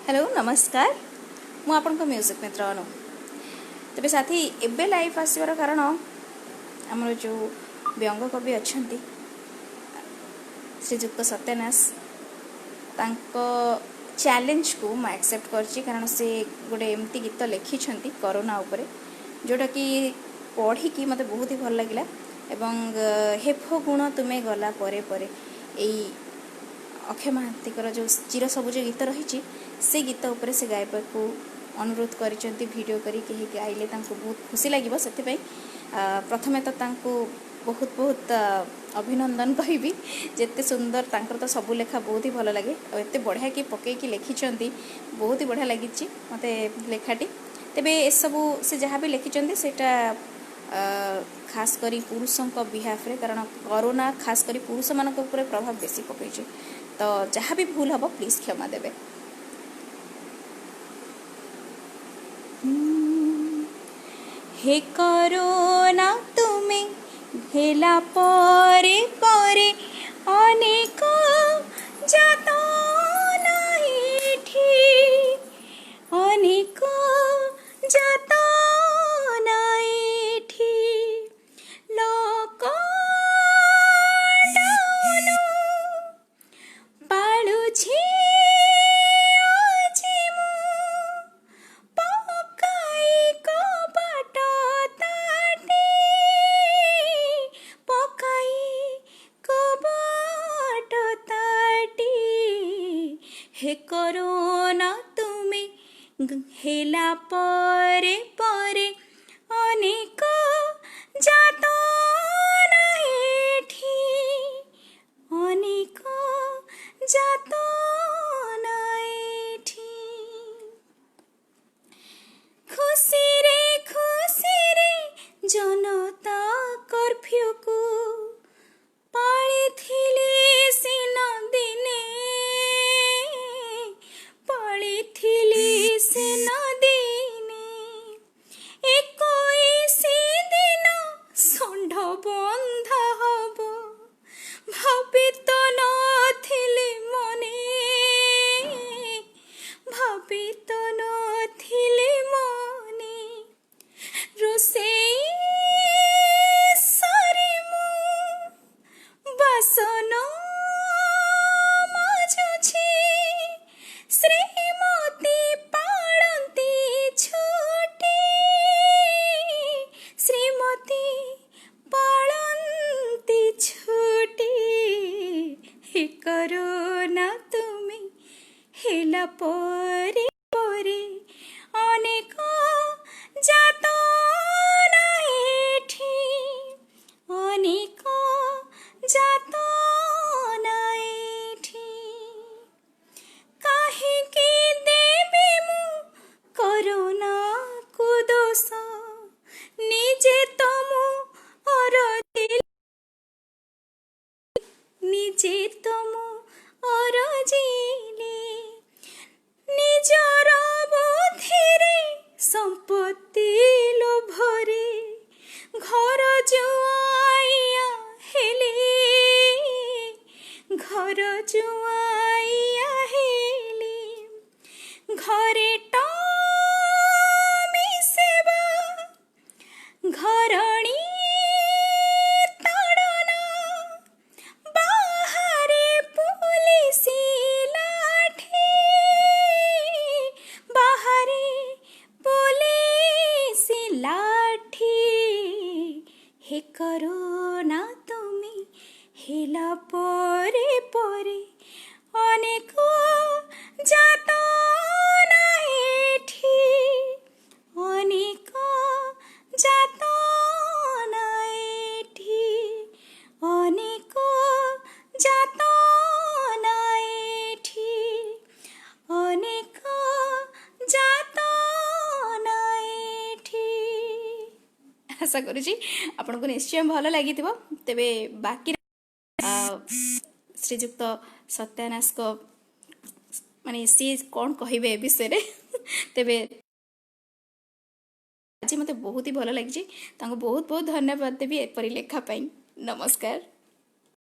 Hello नमस्कार मु आपन म्यूजिक मित्र अनु तेरे साथी एबे लाइफ आसबार कारण आमर जो व्यंग कवि अच्छा श्रीजुक्त सत्यनाश चैलेंज को मैं एक्सेप्ट करछि कारण से गोटे एमती गीत लिखिं कोरोना उपरे जोटा कि पढ़ी कि मते बहुत ही भल लगिला एवं हेफो गुण तुम्हें गला परे परे एई अक्षय महांतीकर जो चिर सबुज गीत रही से गीत उपर से गायबा को अनुरोध करिसेंती वीडियो करी के गाइले तांको बहुत खुशी लागिबो सेति पई प्रथमे तो तांको बहुत बहुत अभिनंदन कहिबी जेते सुंदर तांकर तो सब लेखा बहुत ही भल लगे और एते बढ़िया कि पके कि लिखिचंती बहुत ही बढ़िया लागिची मते लेखाटी तेबे ए सब से जहाँ भी लिखिचंती सेटा खास करी पुरुषों को बिहाफ रे कारण कोरोना खास करी पुरुष मानक ऊपर प्रभाव बेसी पकईचे तो जहाँ भी भूल हम प्लीज क्षमा देवे। हे कोरोना तुमे हेला परे परे अनेक जातना एठी अनेक जातना एठी लॉकडाउन पाळुछि आजि मु पकाई कबाट ताटे पकाई कबाट ताटे हे कोरोना तुमे हेला परे परे अनेक जातना एठी अनेक जातना एठी खुशी रे जनता कर्फ्यू को पाली थिली सिना दिने पाली थिली सिना दिने 21 दिन षंढ बंधा हब भावित नथिली मने भावित नथिली मने रोषेई सारी मु बासन माजुछि श्रीमती पाळंती छुटी श्रीमती पाळंती छुटी हे कोरोना तुमे हेला परे परे अनेक जातना एठी अनेक जातना एठी काहेकि देबे मु कोरोना को दोष निजे तमु अरजिले निजे तमु अरजिले निजर बुद्धिरे संपत्ति लोभरे घर जुआइया हेले घर जुआइया हेले घरे टमी सेवा घरणी ताड़ना बाहरे पुलिसी लाठी बाहरे पुलिसी लाठी हे कोरोना तुमे हेला परे परे अनेक जातना एठी अनेक जातना एठी अनेक जातना एठी अनेक जातना एठी आशा करुँची आपन को निश्चय भल लगी तेबे बाकी श्रीजुक्त सत्यानाश को माने सी कौन कहे विषय तेबे आज मते बहुत ही भल लगी बहुत बहुत धन्यवाद देवी एपरी लेखा पाई नमस्कार।